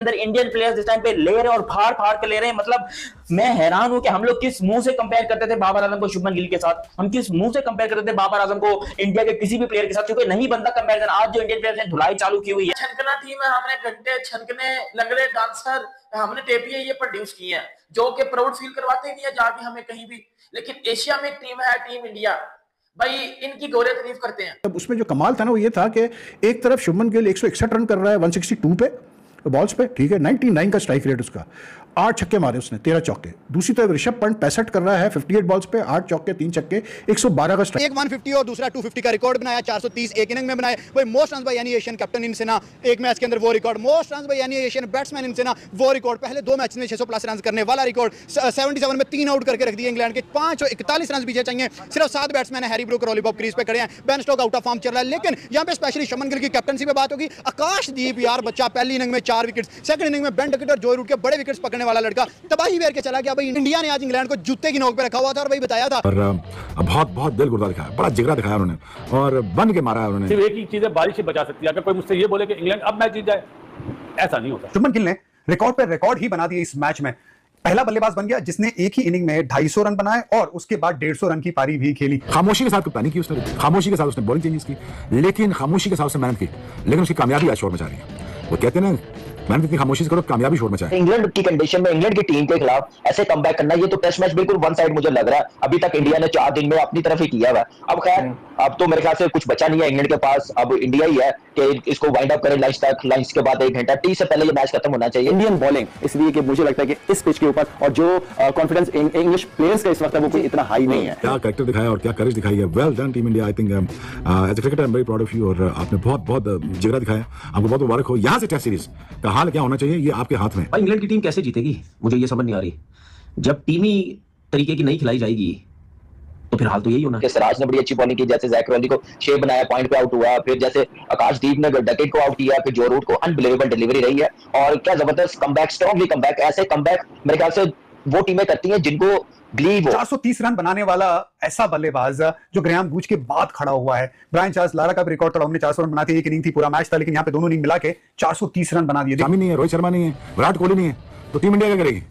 अंदर Indian players इस time पे ले रहे हैं और फाड़ फाड़ के ले रहे हैं। मतलब मैं हैरान हूं कि हम लोग किस मुंह से कंपेयर करते थे बाबर आजम को शुभमन गिल के साथ, हम किस मुंह से कंपेयर करते थे बाबर आजम को इंडिया के किसी भी प्लेयर के साथ, क्योंकि नहीं बनता कंपैरिजन। आज जो इंडियन प्लेयर्स ने धुलाई चालू की हुई है, छनकना टीम है, हमने घंटे छनकने लंगड़े डांसर हमने टेपियां ये प्रोड्यूस की हैं जो कि प्राउड फील करवाते ही नहीं है जाके हमें कहीं भी। लेकिन एशिया में एक टीम है, टीम इंडिया, भाई इनकी गोरे तारीफ करते हैं। अब उसमें जो कमाल था ना वो ये था कि एक तरफ शुभमन गिल 161 रन कर रहा है 162 पे बॉल्स पे, ठीक है, 99 का स्ट्राइक रेट उसका, 8 छक्के मारे उसने, 13 चौके। दूसरी तरफ ऋषभ पंत 65 कर रहा है 58 बॉल्स पे, 8 चौके 3 छक्के, 112 का स्ट्राइक। एक 150 और दूसरा 250 का रिकॉर्ड बनाया, 430 एक इनिंग में बनाए। भाई most runs by any Asian captain in सेना एक मैच के अंदर वो record, most runs by any Asian batsman इन सेना वो रिकॉर्ड, पहले 2 मैच में 600 प्लस रन करने वाला रिकॉर्ड, 77 में 3 आउट करके रख दिए इंग्लैंड के, 5 और 41 रन पीछे चाहिए, सिर्फ 7 बैट्समैन है, हैरी ब्रूक और ऑली पॉप क्रीज पे खड़े हैं, Ben Stokes out of form चल रहा है। लेकिन यहाँ पे स्पेशली शुभमन गिल की कैप्टनसी पे बात होगी। आकाशदीप यार बच्चा पहली इनिंग में 4 विकेट, सेकंड इनिंग में बेन डकेट और जॉय रूट के बड़े विकेट्स पकड़ने वाला लड़का तबाही वेर के चला गया। भाई इंडिया ने आज इंग्लैंड को जूते की नोक पे रखा हुआ था और भाई बताया था, और बहुत बहुत दिल गुर्दा दिखाया, बड़ा जिगरा दिखाया उन्होंने और बन के मारा है उन्होंने। सिर्फ एक ही चीज है, बारिश ही बचा सकती है। अगर कोई मुझसे ये बोले कि इंग्लैंड अब मैच जीत जाए, ऐसा नहीं होता। शुभमन गिल ने रिकॉर्ड पे रिकॉर्ड ही बना दिया इस मैच में, पहला बल्लेबाज बन गया जिसने एक ही इनिंग में 250 रन बनाए और उसके बाद 150 रन की पारी भी खेली। खामोशी के साथ कप्तानी की उसने, खामोशी के साथ उसने बॉलिंग चेंजेस की, लेकिन खामोशी के साथ उसने मेहनत की, लेकिन उसकी कामयाबी आज शोर मचा रही है। वो कहते हैं ना, मेहनत इतनी खामोशी से करो कामयाबी शोर मचाए। इंग्लैंड की कंडीशन में इंग्लैंड की टीम के खिलाफ ऐसे कमबैक करना, ये तो टेस्ट मैच बिल्कुल वन साइड मुझे लग रहा है। अभी तक इंडिया ने 4 दिन में अपनी तरफ ही किया हुआ है। अब खैर अब तो मेरे ख्याल से कुछ बचा नहीं है इंग्लैंड के पास, अब इंडिया ही है कि इसको वाइंड अप करें लंच तक, लंच के बाद 1 घंटा टी से पहले ये मैच खत्म होना चाहिए। इंडियन बॉलिंग इसलिए कि मुझे लगता है कि इस पिच के ऊपर और जो कॉन्फिडेंस इंग्लिश प्लेयर्स का इस वक्त है वो कोई इतना हाई नहीं है। क्या कैरेक्टर दिखाया और क्या करेज दिखाई है। Well done team India. I think as a cricketer I am very proud of you, और आपने बहुत बहुत जिगरा दिखाया, आपको बहुत मुबारक हो। यहाँ से टेस्ट सीरीज का हाल क्या होना चाहिए ये आपके हाथ में। इंग्लैंड की टीम कैसे जीतेगी मुझे ये समझ नहीं आ रही। जब टीमी तरीके की नहीं खिलाई जाएगी तो फिर हाल तो यही होना है। सिराज ने बड़ी अच्छी बॉलिंग की, जैसे जैक रॉली को 6 बनाया, पॉइंट पे आउट हुआ, फिर जैसे आकाशदीप ने डकेट को आउट किया, फिर जो रूट को अनबिलीवेबल डिलीवरी रही है और क्या जबरदस्त कमबैक, स्ट्रॉन्गली कमबैक। ऐसे कमबैक मेरे ख्याल से वो टीमें करती हैं जिनको बिलीव हो। 430 रन बनाने वाला ऐसा बल्लेबाज जो ग्राहम बूच के बाद खड़ा हुआ है। ब्रायन चार्ल्स लारा का भी रिकॉर्ड तोड़ा, उन्होंने 400 रन बनाते, एक इनिंग थी, पूरा मैच था, लेकिन यहाँ पे दोनों इनिंग मिला के 430 रन बना दिए। शामी नहीं है, रोहित शर्मा नहीं है, विराट कोहली नहीं है, तो टीम इंडिया क्या करेगी?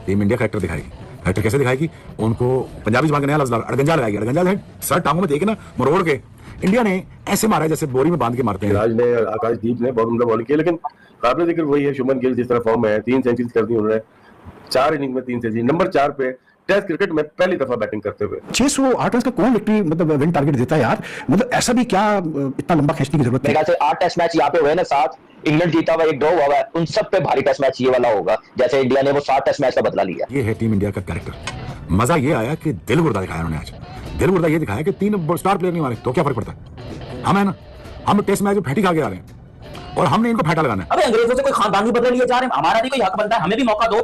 टीम इंडिया कैरेक्टर दिखाएगी। कैरेक्टर कैसे दिखाएगी? उनको पंजाबी जबान का नया लफ्ज़ अड़गंजा लगाएगी। अड़गंजा है सर टांगों में देखे ना मरोड़ के। इंडिया ने ऐसे मारा है जैसे बोरी में बांध के मारते हैं। राज ने, आकाशदीप ने बहुत उम्दा बॉलिंग की, लेकिन काबिल जिक्र वही है शुभमन गिल जिस तरह फॉर्म में है। 3 सेंचुरीज कर दी उन्होंने, 4 इनिंग में 3 सेंचुरी, नंबर 4 पे टेस्ट क्रिकेट में पहली दफा बैटिंग करते हुए। 608 रन का कौन विक्ट्री मतलब विन टारगेट देता है यार? मतलब ऐसा भी क्या इतना लंबा खींचने की जरूरत है? मेरे ख्याल से 8 टेस्ट मैच यहाँ पे हुए ना, 7 इंग्लैंड जीता हुआ, 1 ड्रॉ हुआ है, उन सब पे भारी टेस्ट मैच ये वाला होगा, जैसे इंडिया ने वो 7 टेस्ट मैच का बदला लिया। ये है टीम इंडिया का कैरेक्टर। मजा ये आया कि दिल गुर्दा दिखाया उन्होंने आज। दिल गुर्दा ये दिखाया कि 3 स्टार प्लेयर नहीं मारे तो क्या फर्क पड़ता है? हम है ना, हम टेस्ट मैच में फैटी खा के आ रहे हैं और हमने इनको फैटा लगाना है। अबे अंग्रेजों से कोई खानदानी बदले लिए जा रहे हैं, हमारा भी कोई हक बनता है, हमें भी मौका दो।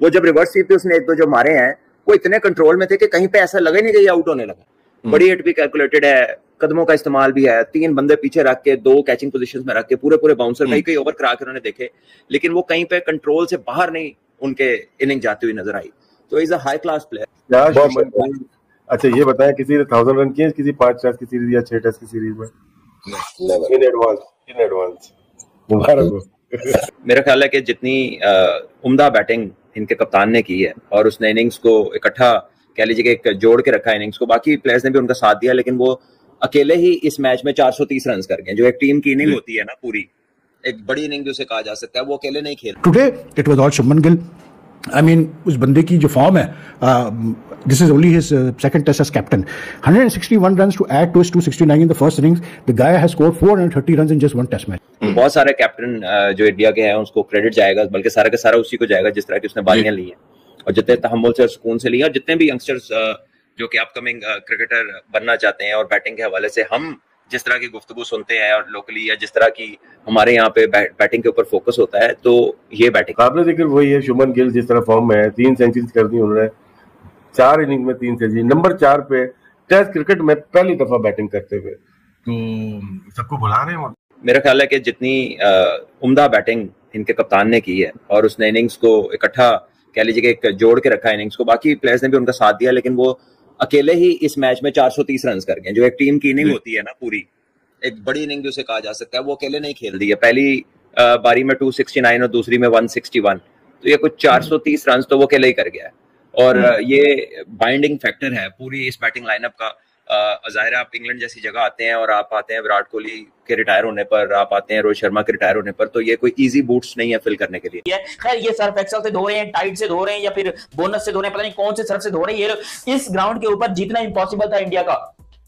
वो जब रिवर्स स्वीप पे उसने 1-2 जो मारे हैं वो इतने कंट्रोल में थे कि कहीं पे ऐसा लगा नहीं कि ये आउट होने लगा। बड़ी हिट भी कैलकुलेटेड है, कदमों का इस्तेमाल भी है, 3 बंदे पीछे रख के 2 कैचिंग पोजीशंस में रख के पूरे बाउंसर कई ओवर करा के उन्होंने देखे, लेकिन वो कहीं पे कंट्रोल से बाहर नहीं उनके इनिंग जाती हुई नजर आई। तो is a high class player. अच्छा ये बताएं, किसी ने 1000 रन किए किसी 5 टेस्ट की सीरीज या 6 टेस्ट की सीरीज में? इन एडवांस मुबारक हो। मेरा ख्याल है कि जितनी उम्दा बैटिंग इनके कप्तान ने की है और उसने इनिंग्स को इकट्ठा कह लीजिए कि एक जोड़ के रखा है इनिंग्स को, बाकी प्लेयर्स ने भी उनका साथ दिया, लेकिन वो अकेले ही इस मैच में 430 रन कर गए। जो एक टीम की इनिंग होती है ना, पूरी एक बड़ी इनिंग भी उसे कहा जा सकता है, वो अकेले नहीं खेल। Today it was all Shubman Gill. I mean उस बंदे की जो फॉर्म है, this is only his second test as captain. 161 runs to add to his 269 in the first innings. The guy has scored 430 runs in just 1 test match. बहुत सारे captain जो India के हैं उसको क्रेडिट जाएगा, बल्कि सारा का सारा उसी को जाएगा जिस तरह की उसने बारियां ली हैं और जितने तहम्मुल से और सुकून से ली हैं। और जितने भी यंगस्टर्स जो कि अपकमिंग क्रिकेटर बनना चाहते हैं और बैटिंग के हवाले से हम जिस तरह की गुफ्तगू सुनते हैं और लोकली या जिस तरह की हमारे यहाँ पे बैटिंग के ऊपर फोकस होता है, तो ये बैटिंग काबिल जिक्र वही है शुभमन गिल जिस तरह फॉर्म में है। 3 सेंचुरीज कर दी उन्होंने, 4 इनिंग में 3 सेंचुरी, नंबर 4 पे टेस्ट क्रिकेट में पहली दफा बैटिंग करते हुए। तो सबको बुला रहे हैं। मेरा ख्याल है कि जितनी उम्दा बैटिंग इनके कप्तान ने की है और उसने इनिंग्स को इकट्ठा कह लीजिए कि एक जोड़ के रखा है इनिंग्स को, बाकी प्लेयर्स ने भी उनका साथ दिया, लेकिन वो अकेले ही इस मैच में 430 रन कर गए। जो एक टीम की इनिंग होती है ना, पूरी एक बड़ी इनिंग भी उसे कहा जा सकता है, वो अकेले नहीं खेल दी है। पहली बारी में 269 और दूसरी में 161, तो ये कुछ 430 रन तो वो अकेले ही कर गया है। और ये बाइंडिंग फैक्टर है पूरी इस बैटिंग लाइनअप का। ज़ाहिर है आप इंग्लैंड जैसी जगह आते हैं और आप आते हैं विराट कोहली के रिटायर होने पर, आप आते हैं रोहित शर्मा के रिटायर होने पर, तो ये कोई इजी बूट्स नहीं है फिल करने के लिए। खैर ये सर्फ एक्सेल से धो रहे हैं, टाइड से धो रहे हैं, या फिर बोनस से धो रहे हैं, पता नहीं कौन से सर्फ से धो रहे हैं ये। इस ग्राउंड के ऊपर जीतना इम्पॉसिबल था इंडिया का,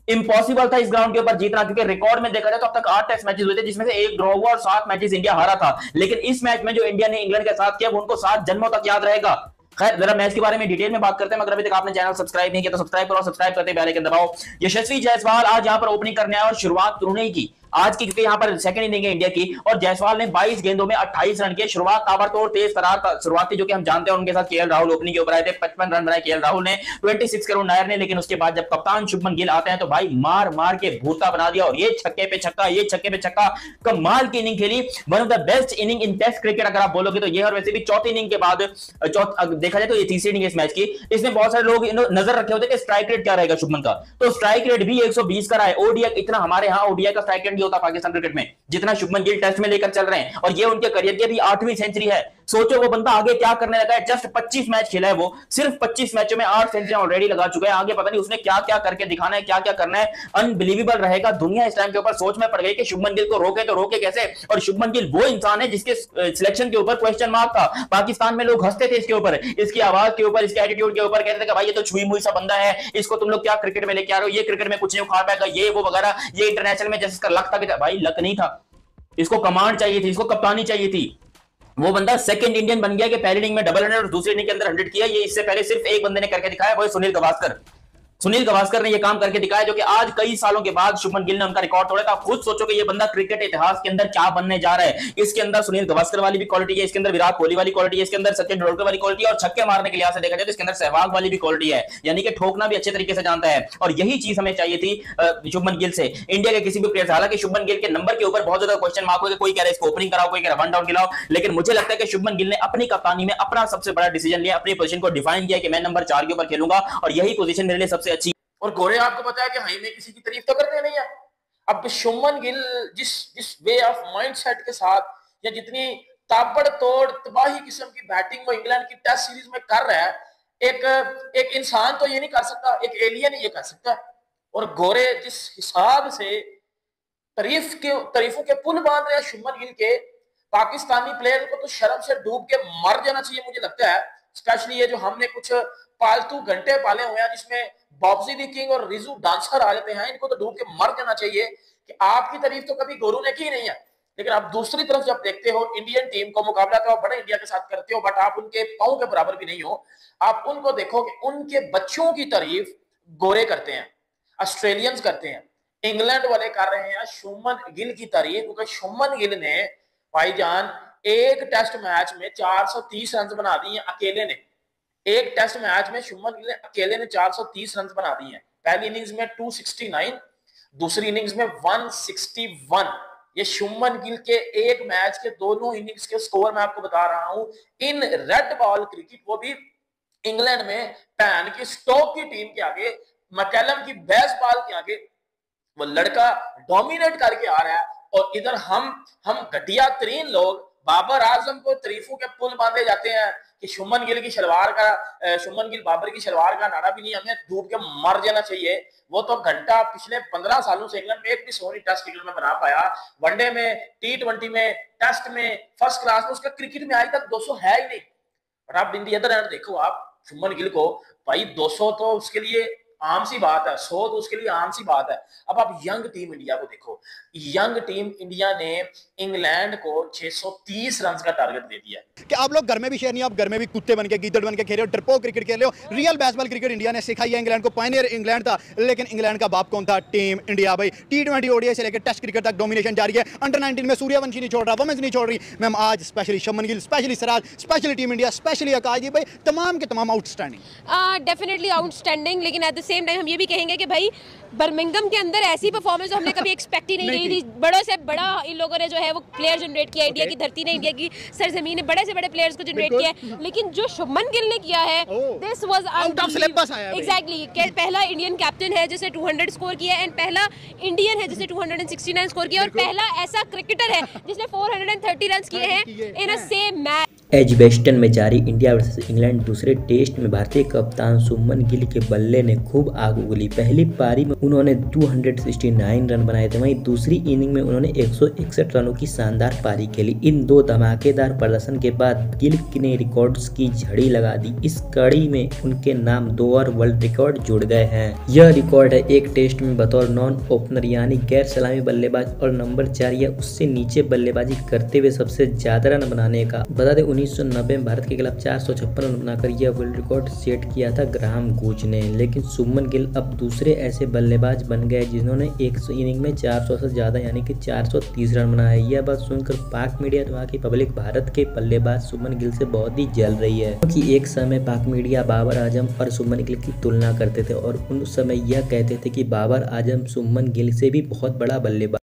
इम्पॉसिबल था इस ग्राउंड के ऊपर जीतना, क्योंकि रिकॉर्ड में देखा जाए तो अब तक 8 टेस्ट मैचेस हुए थे जिसमें से 1 ड्रॉ हुआ और 7 मैचेस इंडिया हारा था। लेकिन इस मैच में जो इंडिया ने इंग्लैंड के साथ किया वो उनको 7 जन्मों तक याद रहेगा। खैर जरा मैच के बारे में डिटेल में बात करते हैं, मगर अभी तक आपने चैनल सब्सक्राइब नहीं किया तो सब्सक्राइब करो, सब्सक्राइब करते बेल आइकन दबाओ। यशस्वी जायसवाल आज यहां पर ओपनिंग करने आया और शुरुआत उन्होंने की आज की, क्योंकि यहां पर सेकंड इनिंग है इंडिया की, और जायसवाल ने 22 गेंदों में 28 रन के शुरुआत ताबड़तोड़ तेज तरार शुरुआत थी, जो कि हम जानते हैं। उनके साथ केएल राहुल ओपनिंग के ऊपर आए थे, 55 रन बनाए केएल राहुल ने, 26 करोड़ नायर ने। लेकिन उसके बाद जब कप्तान शुभमन गिल आते हैं तो भाई मार मार के भूता बना दिया, और ये छक्के पे छक्का, ये छक्के पे छक्का, कमाल की इनिंग खेली। One of the best inning in test cricket अगर आप बोलोगे तो ये। और वैसे भी चौथी इनिंग के बाद देखा जाए तो ये तीसरी इनिंग इस मैच की, इसमें बहुत सारे लोग नजर रखे होते कि स्ट्राइक रेट क्या रहेगा शुभमन का, तो स्ट्राइक रेट भी 120 का रहा है। ओडीआई इतना हमारे यहाँ ओडीआई का स्ट्राइक रेट नहीं होता पाकिस्तान क्रिकेट में जितना शुभमन गिल टेस्ट में लेकर चल रहे हैं, और ये उनके करियर की भी 8वीं सेंचुरी है। सोचो वो बंदा आगे क्या करने लगा है, जस्ट 25 मैच खेला है वो, सिर्फ 25 मैचों में 8 सेंचुरियां ऑलरेडी लगा चुका है। आगे पता नहीं उसने क्या क्या करके दिखाना है, क्या क्या करना है, अनबिलीवेबल रहेगा। दुनिया इस टाइम के ऊपर सोच में पड़ गई कि शुभमन गिल को रोके तो रोके कैसे, और शुभमन गिल वो इंसान है जिसके सिलेक्शन के ऊपर क्वेश्चन मार्क था। पाकिस्तान में लोग हंसते थे इसके ऊपर, इसकी आवाज के ऊपर, इसके एटीट्यूड के ऊपर, कहते थे कि भाई ये तो छुई मुई सा बंदा है, इसको तुम लोग क्या क्रिकेट में लेके आ रहे हो, ये क्रिकेट में कुछ नहीं उखाड़ पाएगा, ये वो वगैरह, ये इंटरनेशनल में जैसे लक था। भाई लक नहीं था, इसको कमांड चाहिए थी, इसको कप्तानी चाहिए थी। वो बंदा सेकंड इंडियन बन गया कि पहली इनिंग में डबल 100 और दूसरी इनिंग के अंदर 100 किया। ये इससे पहले सिर्फ एक बंदे ने करके दिखाया, वो है सुनील गावस्कर। सुनील गावस्कर ने ये काम करके दिखाया, जो कि आज कई सालों के बाद शुभमन गिल ने उनका रिकॉर्ड तोड़ा था। आप खुद सोचो कि ये बंदा क्रिकेट इतिहास के अंदर क्या बनने जा रहा है। इसके अंदर सुनील गावस्कर वाली भी क्वालिटी है, इसके अंदर विराट कोहली वाली क्वालिटी है, इसके अंदर सचिन तेंदुलकर वाली क्वालिटी है, और छक्के मारने के लिहाज से देखा जाए तो इसके अंदर सहवाग वाली भी क्वालिटी है, यानी कि ठोकना भी अच्छे तरीके से जानता है। और यही चीज हमें चाहिए थी शुभमन गिल से, इंडिया के किसी भी प्लेयर से। हालांकि शुभमन गिल के नंबर के ऊपर बहुत ज्यादा क्वेश्चन मार्क हो, कोई कह रहा है इसको ओपनिंग कराओ, कोई कह रहा है 1 डाउन खिलाओ, लेकिन मुझे लगता है कि शुभमन गिल ने अपनी कप्तानी में अपना सबसे बड़ा डिसीजन लिया, अपनी पोजीशन को डिफाइन किया कि मैं नंबर 4 के ऊपर खेलूंगा, और यही पोजीशन मेरे लिए सबसे अच्छी। और गोरे आपको पता है कि हाई में किसी की तारीफ तो करते नहीं है। अब शुभमन गिल जिस वे ऑफ माइंडसेट के साथ, या जितनी ताबड़तोड़ तबाही किस्म की बैटिंग वो इंग्लैंड की टेस्ट सीरीज में कर रहा है, एक इंसान तो ये नहीं कर सकता, एक एलियन ये कर सकता है। और गोरे जिस हिसाब से तारीफों के पुल बांध रहे हैं शुभमन गिल के, पाकिस्तानी प्लेयर को तो शर्म से डूब के मर जाना चाहिए मुझे लगता है। स्पेशली ये जो हमने कुछ पालतू घंटे पाले हुए हैं जिसमें बॉब्जी दी किंग और रिजू डांसर आ जाते हैं, इनको तो डूब के मर जाना चाहिए कि आपकी तारीफ तो कभी गोरू ने की नहीं है। लेकिन आप दूसरी तरफ जब देखते हो इंडियन टीम को, मुकाबला तो आप बड़े इंडिया के साथ करते हो, बट आप उनके पांव के बराबर भी नहीं हो। आप उनको देखो कि उनके बच्चों की तारीफ गोरे करते हैं, ऑस्ट्रेलियंस करते हैं, इंग्लैंड वाले कर रहे हैं शुभमन गिल की तारीफ, क्योंकि शुभमन गिल ने भाईजान एक टेस्ट मैच में 430 रन बना दिए अकेले ने। एक टेस्ट मैच में शुभमन गिल ने अकेले ने 430 रन बना दिए हैं। पहली इनिंग्स में 269, दूसरी इनिंग्स में 161। ये शुभमन गिल के एक मैच के दोनों इनिंग्स के स्कोर मैं आपको बता रहा हूं इन रेड बॉल क्रिकेट, वो भी इंग्लैंड में पैन की स्टोक की टीम के आगे, मैकलम की बेसबॉल के आगे वो लड़का डोमिनेट करके आ रहा है। और इधर हम घटिया तरीन लोग बाबर आजम को तारीफों के पुल बांधे जाते हैं कि शुभमन गिल की शलवार का, शुभमन गिल बाबर की शलवार का नारा भी नहीं, हमें डूब के मर जाना चाहिए। वो तो घंटा पिछले 15 सालों से इंग्लैंड में एक भी सोनी टेस्ट क्रिकेट में बना पाया, वनडे में, T20 में, टेस्ट में, फर्स्ट क्लास में, उसका क्रिकेट में आज तक 200 है ही नहीं। और आप इन अदर एंड देखो आप शुभमन गिल को, भाई 200 तो उसके लिए आम सी बात है, 100 तो उसके लिए आम सी बात है। अब आप यंग टीम इंडिया को देखो, यंग टीम इंडिया ने इंग्लैंड को 630 रन का टारगेट दे दिया कि आप लोग घर में भी शेर नहीं, आप घर में भी कुत्ते बन के, गीदड़ बन के खेल रहे हो, डरपोक क्रिकेट खेल रहे हो। रियल बेसबॉल क्रिकेट इंडिया ने सिखाई है इंग्लैंड को, पायनियर इंग्लैंड था, लेकिन इंग्लैंड का बाप कौन था? Team India. भाई T20 ओडीआई से लेकर टेस्ट क्रिकेट तक डोमिनेशन जारी है। अंडर 19 में सूर्यवंशी नहीं छोड़ रहा, वुमेन्स नहीं छोड़ रही। मैम आज specially Shubman Gill, specially Siraj, specially team India, specially Akash ji, भाई तमाम के तमाम आउटस्टैंडिंग, डेफिनेटली आउटस्टैंडिंग। लेकिन एट द सेम टाइम हम ये भी कहेंगे कि भाई बर्मिंघम के अंदर ऐसी परफॉर्मेंस हमने कभी एक्सपेक्ट ही नहीं की थी। बड़ों से बड़ा इन लोगों ने जो है वो प्लेयर जनरेट किया, इंडिया की धरती ने, इंडिया की सरजमीन ने बड़े से बड़े प्लेयर्स को जनरेट किया है, लेकिन जो शुभमन गिल ने किया है this was out of syllabus आया। एग्जैक्टली, पहला इंडियन कैप्टन है जिसने 200 स्कोर किया एंड पहला इंडियन है जिसने 269 स्कोर किया और पहला ऐसा क्रिकेटर है जिसने 430 रन किए हैं इन अ सेम मैच। एजबेस्टन में जारी इंडिया वर्सेस इंग्लैंड दूसरे टेस्ट में भारतीय कप्तान शुभमन गिल के बल्ले ने खूब आग उगली। पहली पारी में उन्होंने 269 रन बनाए थे, वहीं दूसरी इनिंग में उन्होंने 161 रनों की शानदार पारी खेली। इन दो धमाकेदार प्रदर्शन के बाद गिल ने रिकॉर्ड्स की झड़ी लगा दी। इस कड़ी में उनके नाम 2 और वर्ल्ड रिकॉर्ड जुड़ गए हैं। यह रिकॉर्ड है एक टेस्ट में बतौर नॉन ओपनर यानी गैर सलामी बल्लेबाज और नंबर 4 या उससे नीचे बल्लेबाजी करते हुए सबसे ज्यादा रन बनाने का। बता दें 1990 में भारत के खिलाफ 456 रन बनाकर यह वर्ल्ड रिकॉर्ड सेट किया था ग्राहम गूच ने। लेकिन शुभमन गिल अब दूसरे ऐसे बल्लेबाज बन गए जिन्होंने एक इनिंग में 400 से ज्यादा यानी कि 430 रन बनाए। यह बात सुनकर पाक मीडिया और वहाँ की पब्लिक भारत के बल्लेबाज शुभमन गिल से बहुत ही जल रही है, क्योंकि एक समय पाक मीडिया बाबर आजम और शुभमन गिल की तुलना करते थे और उन समय यह कहते थे कि बाबर आजम शुभमन गिल से भी बहुत बड़ा बल्लेबाज